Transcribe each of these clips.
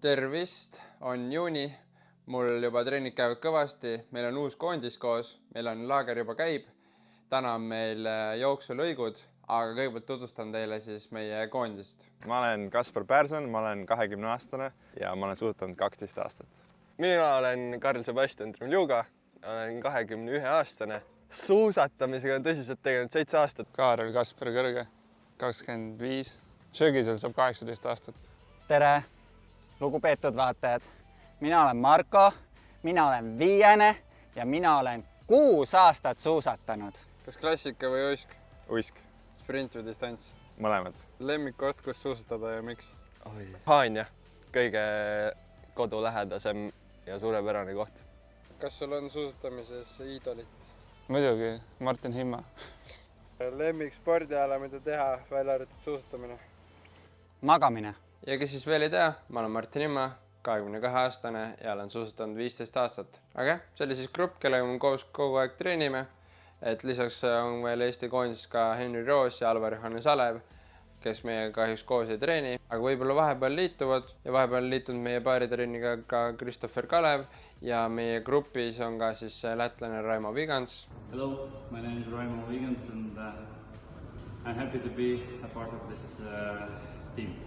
Tervist, on juuni, mul juba trennid käivad kõvasti, meil on uus koondis koos, meil on laager juba käib. Täna on meil jooksulõigud, aga kõigepealt tutvustan teile siis meie koondist. Ma olen Kaspar Pärson, ma olen 20-aastane ja ma olen suusatanud 12 aastat. Mina olen Karl Sebastian Trumljuga, olen 21-aastane. Suusatamisega on tõsiselt tegelenud 7 aastat. Kaarel Kaspar Kõrge, 25. Söögisel saab 18 aastat. Tere, lugupeetud vaatajad. Mina olen Marko, mina olen 5. ja mina olen 6 aastat suusatanud. Kas klassika või uisk? Uisk. Sprint või distants? Mõlemad. Lemmikkoht, kus suusatada ja miks? Haanja, kõige kodulähedasem ja suurepärane koht. Kas sul on suusatamises iidolit? Muidugi, Martin Himma. Lemmik spordiala, mida teha, välja arvatud suusatamine? Magamine. Ja kes siis veel ei tea, ma olen Martin Himma, 22-aastane ja olen suusatanud 15 aastat. Aga see oli siis grupp, kellega me kogu aeg treenime. Et lisaks on veel Eesti koondis ka Henri Roos ja Alvar Johannes Alev, kes meiega kahjuks koos ei treeni, aga võib-olla vahepeal liituvad ja vahepeal liitunud meie paaritrenniga ka Kristoffer Kalev ja meie grupis on ka siis lätlane Raimo Vigans. Hello, my name is Raimo Vigans and I'm happy to be a part of this team.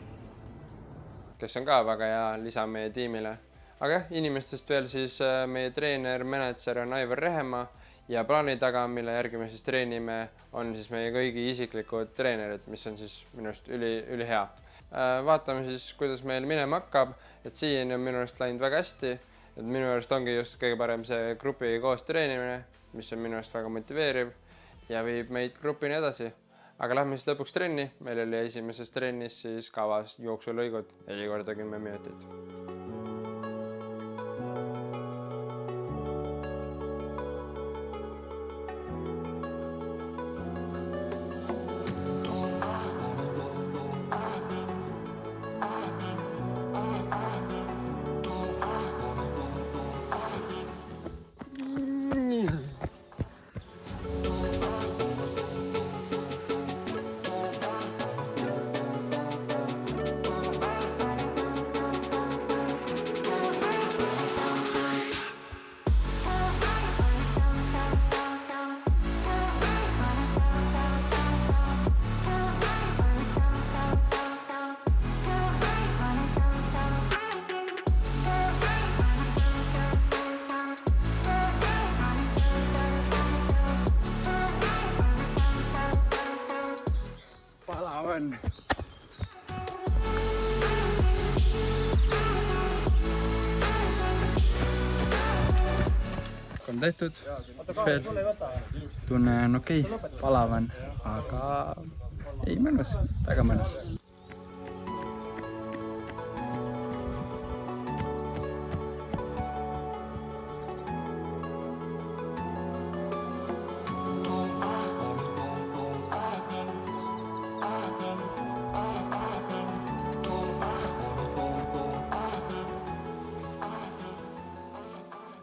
Kes on ka väga hea lisa meie tiimile. Aga inimestest veel siis meie treener, manager on Aivar Rehemaa ja plaani taga, mille järgi me siis treenime, on siis meie kõigi isiklikud treenerid, mis on siis minust ülihea. Vaatame siis, kuidas meil minema hakkab, et siiani on minu arust läinud väga hästi, et minu arust ongi just kõige parem see grupi koos treenimine, mis on minu arust väga motiveeriv ja viib meid grupini edasi. Aga lähme siis lõpuks trenni. Meil oli esimeses trennis siis kavas jooksulõigud 4 korda 10 minutit. Palavan. On tehtud. Tunne on okei, palavan, aga ei mõnus, väga mõnus.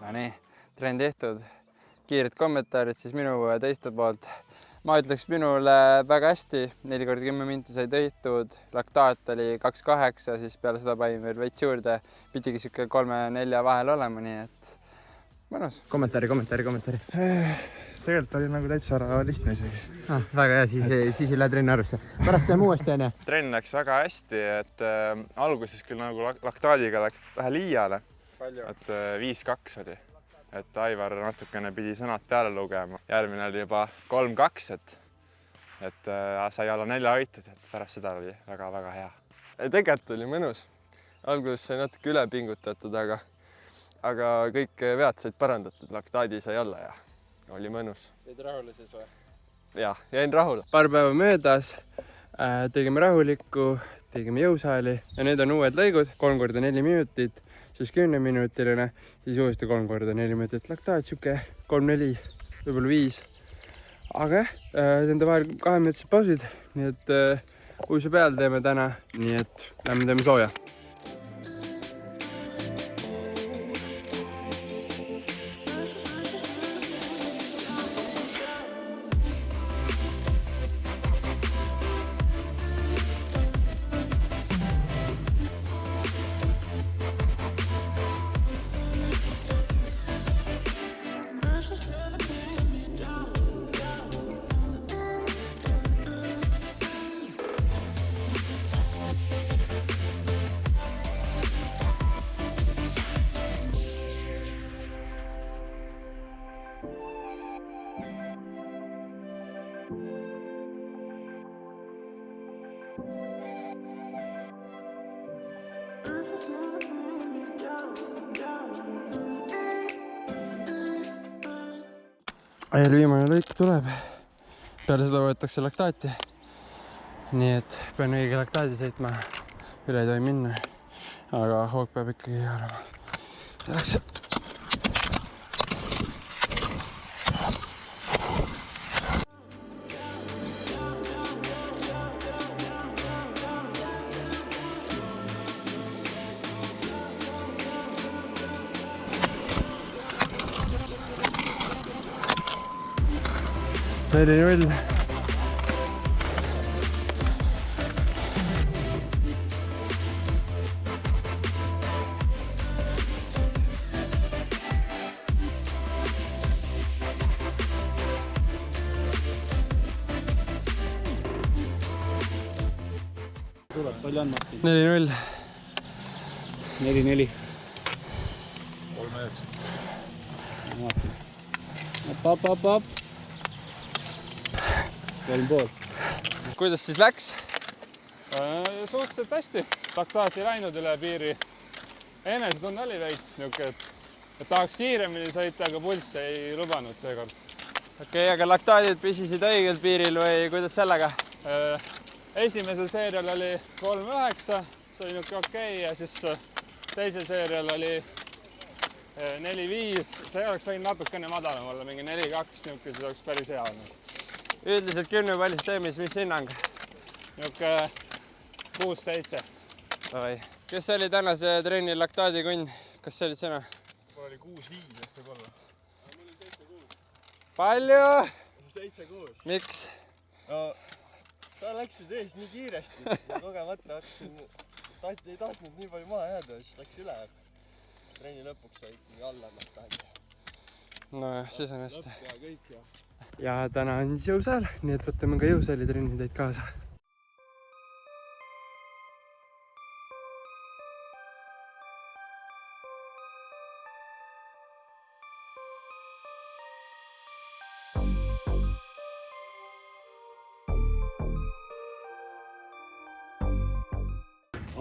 Nii, trenn tehtud. Kiired kommentaarid siis minu ja teiste poolt. Ma ütleks minule väga hästi. 4 korda 10 minti sai tehtud. Laktaat oli 2,8, siis peale seda panin veel veits juurde. Pidigi siuke 3-4 vahel olema, nii et mõnus. Kommentaari. Tegelikult oli nagu täitsa lihtne isegi. Väga hea, siis ei lähe trenni arvesse. Pärast teeme uuesti, on. Trenn läks väga hästi, et alguses küll nagu laktaadiga läks vähe liiale. Et 5-2 oli, et Aivar natukene pidi sõnad peale lugema. Järgmine oli juba 3-2, et sai alla 4 hoitud, et pärast seda oli väga-väga hea. Tegelikult oli mõnus. Alguses sai natuke üle pingutatud, aga kõik vead said parandatud. Laktaadi sai alla ja oli mõnus. Jäid rahule siis või? Jah, jäin rahule. Paar päeva möödas, tegime rahulikku, tegime jõusaali ja need on uued lõigud. 3 korda 4 minutit. Siis 10-minutiline, siis uuesti 3 korda 4 minutit laktaat, siuke 3-4, võib-olla 5. Aga nende vahel 2-minutised pausid, nii et uisu peal teeme täna, nii et lähme teeme sooja. eelviimane lõik tuleb. Peale seda võetakse laktaati. Nii et pean õige laktaadi sõitma. Üle ei tohi minna. Aga hoog peab ikkagi olema. Selleks. Very well. Palju on Martin? 4-0. 4-4. 3-9. Op. 3,5. Kuidas siis läks? Suhteliselt hästi. Laktaat ei läinud üle piiri. Enesetunne oli veits niuke, et tahaks kiiremini sõita, aga pulss ei lubanud seekord. Okei, aga laktaadid püsisid õigel piiril või kuidas sellega? Esimesel seerial oli 3,9, see oli niuke okei, ja siis teisel seerial oli 4,5. See oleks võinud natukene madalam olla, mingi 4,2 niuke, siis oleks päris hea olnud. Üldiselt 10 pallisüsteemis, mis hinnang? Niuke 6-7. Kes oli tänase trenni laktaadikunn? Kas see olid sina? Mul oli 6-5 ehk võib olla. Mul oli 7-6. Palju? 7-6. Miks? No, sa läksid ees nii kiiresti ja kogemata hakkasin, ei tahtnud nii palju maha jääda, siis läks üle. Trenni lõpuks sai ikkagi alla laktaadi. Nojah, siis on hästi. Lõpp ja kõik ja. Ja täna on siis jõusaal, nii et võtame ka jõusaali trennidaid kaasa.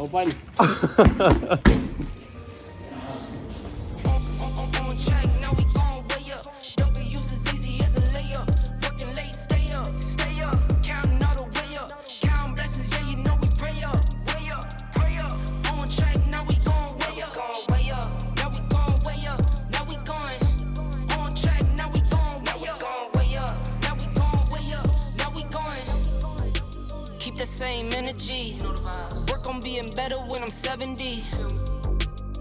Pall. Keep the same energy. Work on being better when I'm 70.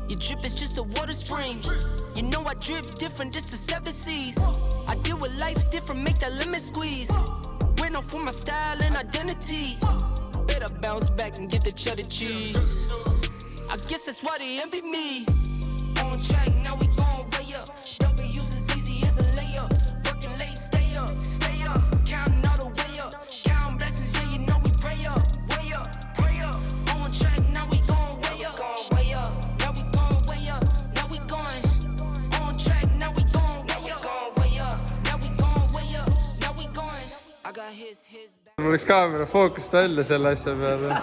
Your drip is just a water spring. You know I drip different, just the 7 seas. I deal with life different, make that lemon squeeze. Went off for my style and identity. Better bounce back and get the cheddar cheese. I guess that's why they envy me. On track, now we going way up. W's as easy as a layup. Working late, stay up. Counting all the way up. Counting blessings, yeah, you know we pray up. Way up, pray up. On track, now we going way up. Now we going way up. Now we going. On track, now we going way up. Now we going way up. Now we going. I got his back. Mul läks kaamera fookust välja selle asja peale.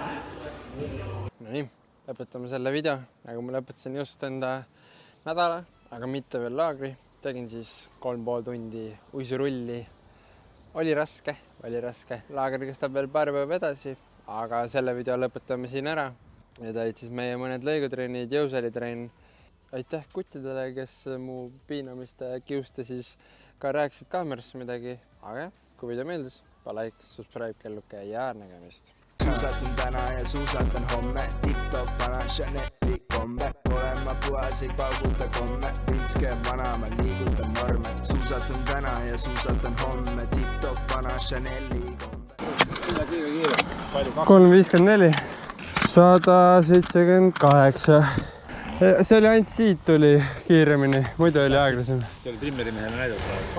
Nii, lõpetame selle video. Nagu ma lõpetasin just enda nädala, aga mitte veel laagri. Tegin siis 3,5 tundi uisurulli. Oli raske. Laagri kestab veel paar päeva edasi, aga selle video lõpetame siin ära. Need olid siis meie mõned lõigutrennid, jõusalitrenn. Aitäh kuttidele, kes mu piinamiste kiuste siis ka rääkisid kaamerasse midagi. Aga kui video meeldis, like, subscribe, kelluke ja nägemist. Suusatan täna ja suusatan homme. Tip-top vana Chanel'i kombe. Olen ma puhas, ei pauguta komme. Pilske vana, ma liigutan norme. Suusatan täna ja suusatan homme. Tip-top vana Chanel'i kombe. 3,54. 178. See oli ainult siit tuli kiiremini, muidu oli aeglasem. See oli Timmeri mehele näidata.